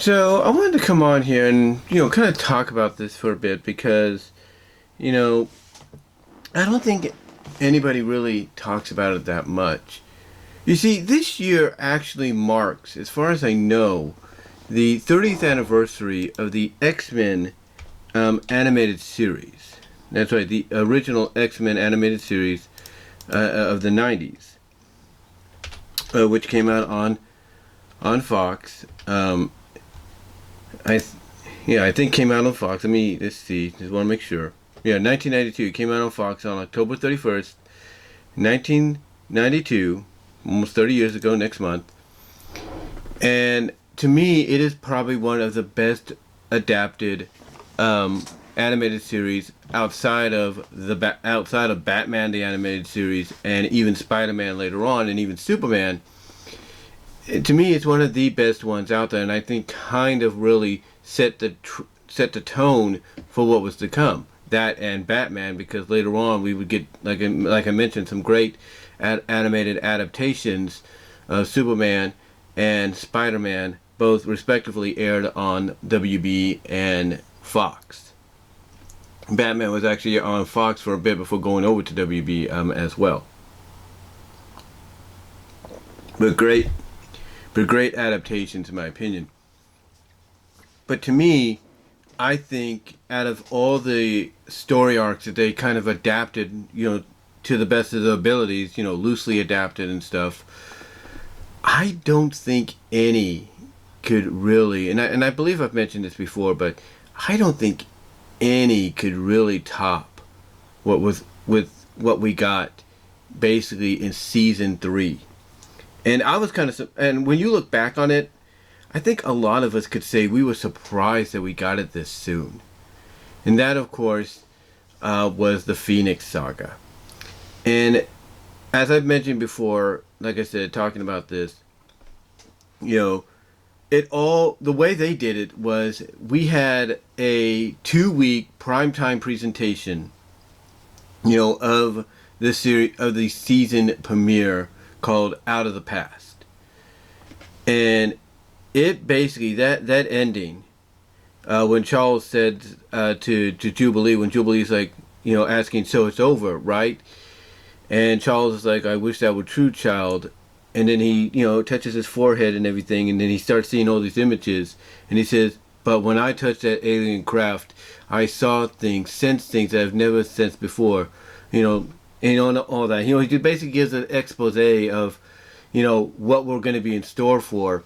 So I wanted to come on here and kind of talk about this for a bit because you know I don't think anybody really talks about it that much. You see, this year actually marks, as far as I know, the 30th anniversary of the X-Men animated series. That's right, the original X-Men animated series of the 90s, which came out on Fox. I, th- yeah, I think came out on Fox. Let's see. Just want to make sure. Yeah, 1992. It came out on Fox on October 31st, 1992, almost 30 years ago next month. And to me, it is probably one of the best adapted animated series outside of Batman the animated series and even Spider-Man later on and even Superman. To me, it's one of the best ones out there, and I think kind of really set the tone for what was to come. That and Batman, because later on we would get, like I mentioned, some great animated adaptations of Superman and Spider-Man, both respectively aired on WB and Fox. Batman was actually on Fox for a bit before going over to WB as well. But great adaptations in my opinion. But to me, I think out of all the story arcs that they kind of adapted, to the best of their abilities, loosely adapted and stuff, I don't think any could really, and I believe I've mentioned this before, but I don't think any could really top what we got basically in season 3. And I was and when you look back on it, I think a lot of us could say we were surprised that we got it this soon. And that, of course, was the Phoenix Saga. And as I've mentioned before, like I said, talking about this, the way they did it was we had a 2-week primetime presentation, of the season premiere called Out of the Past. And it basically, that ending, when Charles said to Jubilee, when Jubilee's like, asking, so it's over, right? And Charles is like, I wish that were true, child. And then he, touches his forehead and everything, and then he starts seeing all these images. And he says, but when I touched that alien craft, I saw things, sensed things that I've never sensed before. And all that. He basically gives an expose of, what we're going to be in store for,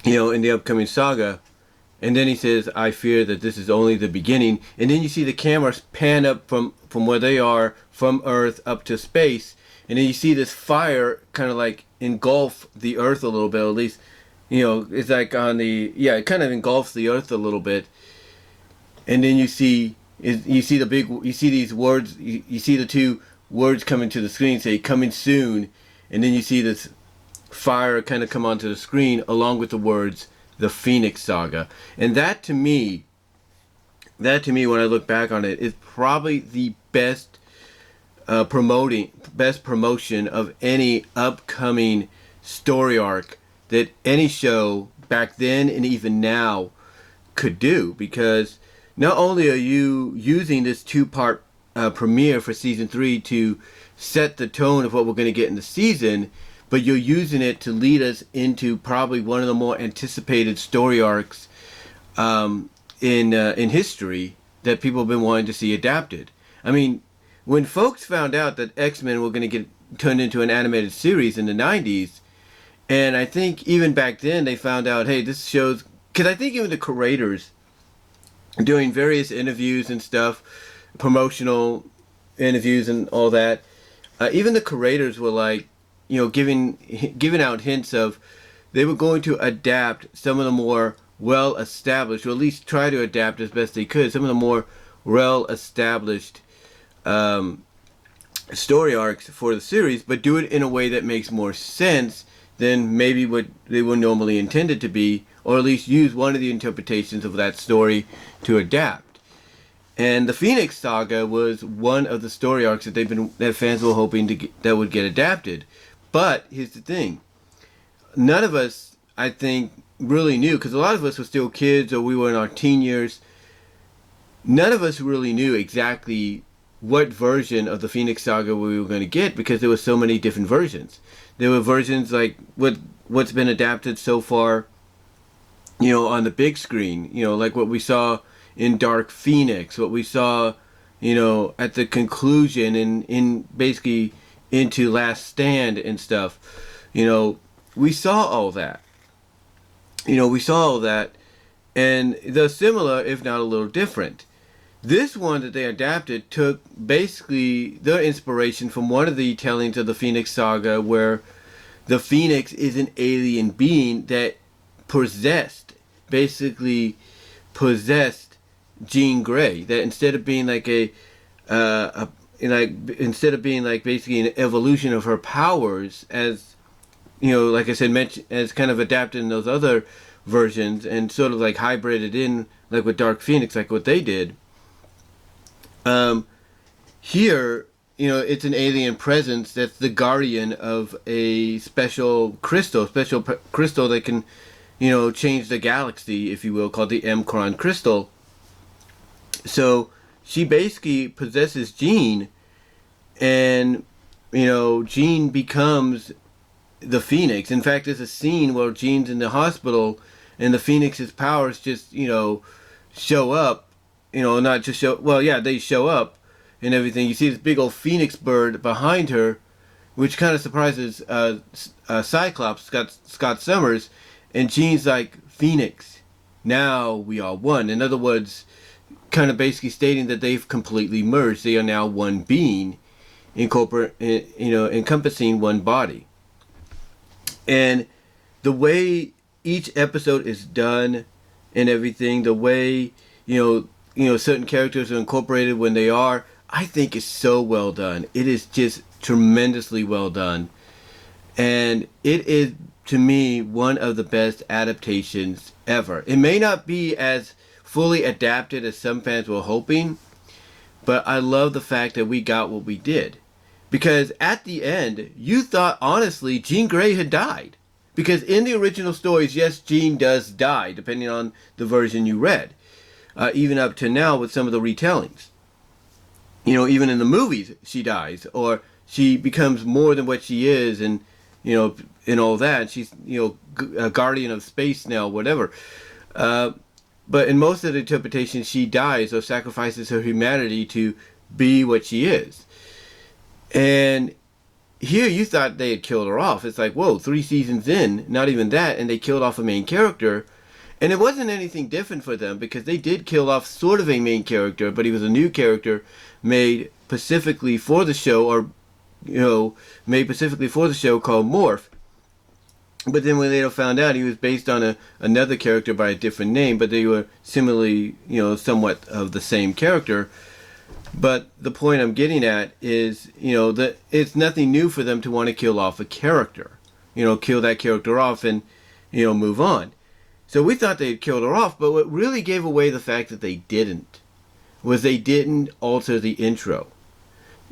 in the upcoming saga. And then he says, I fear that this is only the beginning. And then you see the cameras pan up from where they are, from Earth up to space. And then you see this fire kind of like engulf the Earth a little bit, at least, it's like it kind of engulfs the Earth a little bit. And then you see these words, you see the two words coming to the screen, say coming soon, and then you see this fire kind of come onto the screen along with the words the Phoenix Saga. And that to me when I look back on it, is probably the best promotion of any upcoming story arc that any show back then and even now could do, because not only are you using this 2-part premiere for season 3 to set the tone of what we're going to get in the season, but you're using it to lead us into probably one of the more anticipated story arcs in history that people have been wanting to see adapted. I mean, when folks found out that X-Men were going to get turned into an animated series in the 90s, and I think even back then they found out, hey, this shows, because I think even the creators doing various interviews and stuff, promotional interviews and all that, even the creators were like, giving out hints of they were going to adapt some of the more well-established, or at least try to adapt as best they could, some of the more well-established story arcs for the series, but do it in a way that makes more sense than maybe what they were normally intended to be, or at least use one of the interpretations of that story to adapt. And the Phoenix Saga was one of the story arcs that fans were hoping that would get adapted. But here's the thing: none of us, I think, really knew, because a lot of us were still kids or we were in our teen years. None of us really knew exactly what version of the Phoenix Saga we were going to get, because there were so many different versions. There were versions like what's been adapted so far, on the big screen, like what we saw in Dark Phoenix, what we saw, at the conclusion in basically into Last Stand and stuff. We saw all that. We saw all that, and they're similar, if not a little different. This one that they adapted took basically their inspiration from one of the tellings of the Phoenix Saga, where the Phoenix is an alien being that basically possessed Jean Grey. That instead of being like instead of being like basically an evolution of her powers, as like I said, mentioned as kind of adapted in those other versions, and sort of like hybrided in like with Dark Phoenix, like what they did. Here, it's an alien presence that's the guardian of a special crystal that can, change the galaxy, if you will, called the M-Cron crystal. So she basically possesses Jean, and, Jean becomes the Phoenix. In fact, there's a scene where Jean's in the hospital and the Phoenix's powers just, show up. Not just show... Well, yeah, they show up and everything. You see this big old phoenix bird behind her, which kind of surprises Cyclops, Scott Summers. And Jean's like, Phoenix, now we are one. In other words, kind of basically stating that they've completely merged. They are now one being, encompassing one body. And the way each episode is done and everything, the way, certain characters are incorporated when they are, I think is so well done. It is just tremendously well done. And it is, to me, one of the best adaptations ever. It may not be as fully adapted as some fans were hoping, but I love the fact that we got what we did. Because at the end, you thought, honestly, Jean Grey had died. Because in the original stories, yes, Jean does die, depending on the version you read. Even up to now with some of the retellings. Even in the movies, she dies. Or she becomes more than what she is, and, and all that. She's, a guardian of space now, whatever. But in most of the interpretations, she dies or sacrifices her humanity to be what she is. And here you thought they had killed her off. It's like, whoa, 3 seasons in, not even that, and they killed off a main character. And it wasn't anything different for them, because they did kill off sort of a main character, but he was a new character made specifically for the show, or, made specifically for the show, called Morph. But then we later found out he was based on another character by a different name, but they were similarly, somewhat of the same character. But the point I'm getting at is, that it's nothing new for them to want to kill off a character. Kill that character off and, move on. So we thought they'd killed her off, but what really gave away the fact that they didn't was they didn't alter the intro.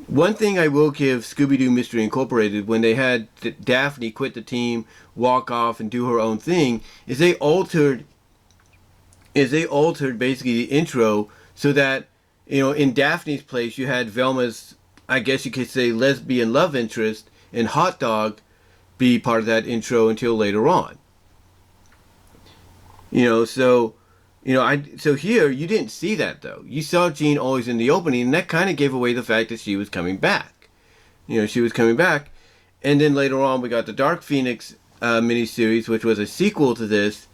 One thing I will give Scooby-Doo Mystery Incorporated, when they had Daphne quit the team, walk off, and do her own thing, is they altered basically the intro so that, in Daphne's place you had Velma's, I guess you could say, lesbian love interest, and Hot Dog be part of that intro until later on. So here you didn't see that, though. You saw Jean always in the opening, and that kind of gave away the fact that she was coming back. She was coming back, and then later on we got the Dark Phoenix miniseries, which was a sequel to this,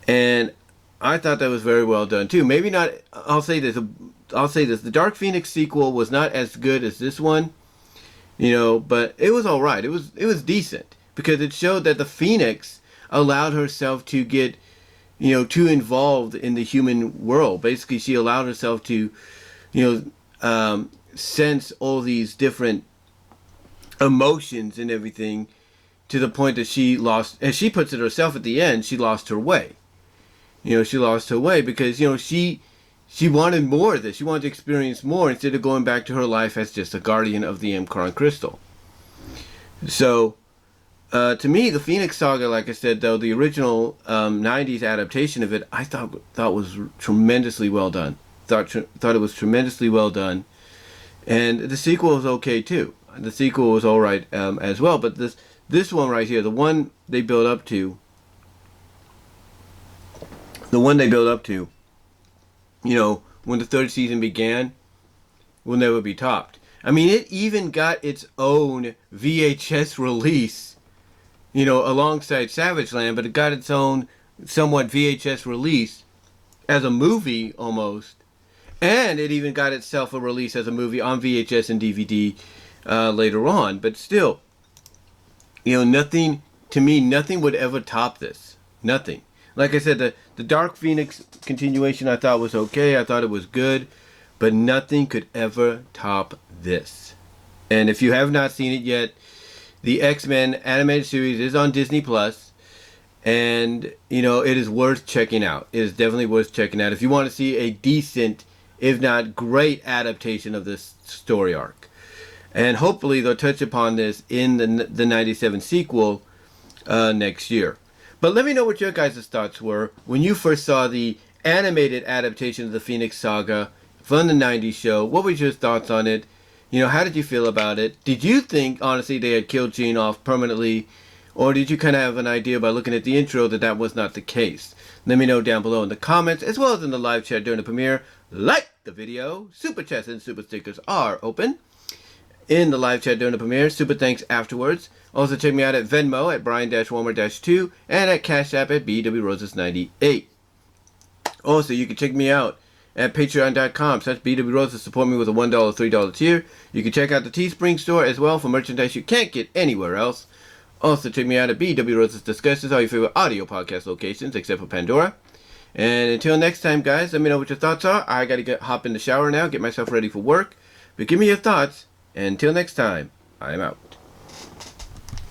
and I thought that was very well done too. Maybe not. I'll say this. The Dark Phoenix sequel was not as good as this one, but it was all right. It was decent, because it showed that the Phoenix allowed herself to get, too involved in the human world. Basically, she allowed herself to, sense all these different emotions and everything, to the point that she lost, as she puts it herself at the end, she lost her way. She lost her way because, she wanted more of this. She wanted to experience more instead of going back to her life as just a guardian of the M-Cron crystal. So, To me, the Phoenix Saga, like I said, though, the original '90s adaptation of it, I thought was tremendously well done. Thought it was tremendously well done, and the sequel was okay too. The sequel was all right as well, but this one right here, the one they build up to, the one they build up to, you know, when the third season began, will never be topped. I mean, it even got its own VHS release, you know, alongside Savage Land, but it got its own somewhat VHS release as a movie almost. And it even got itself a release as a movie on VHS and DVD later on. But still, you know, nothing, to me, nothing would ever top this. Nothing. Like I said, the Dark Phoenix continuation I thought was okay. I thought it was good. But nothing could ever top this. And if you have not seen it yet, the X-Men animated series is on Disney Plus, and you know, it is worth checking out. It is definitely worth checking out if you want to see a decent, if not great, adaptation of this story arc. And hopefully they'll touch upon this in the '97 sequel next year. But let me know what your guys' thoughts were when you first saw the animated adaptation of the Phoenix Saga from the '90s show. What was your thoughts on it? You know, how did you feel about it? Did you think, honestly, they had killed Jean off permanently? Or did you kind of have an idea by looking at the intro that that was not the case? Let me know down below in the comments, as well as in the live chat during the premiere. Like the video. Super chats and super stickers are open in the live chat during the premiere. Super thanks afterwards. Also check me out at Venmo at Brian-Walmer-2 and at Cash App at BWRoses98. Also, you can check me out at patreon.com/BWRoses to support me with a $1, $3 tier. You can check out the Teespring store as well for merchandise you can't get anywhere else. Also, check me out at BWRoses Discusses, all your favorite audio podcast locations except for Pandora. And until next time, guys, let me know what your thoughts are. I gotta hop in the shower now, get myself ready for work. But give me your thoughts. And until next time, I'm out.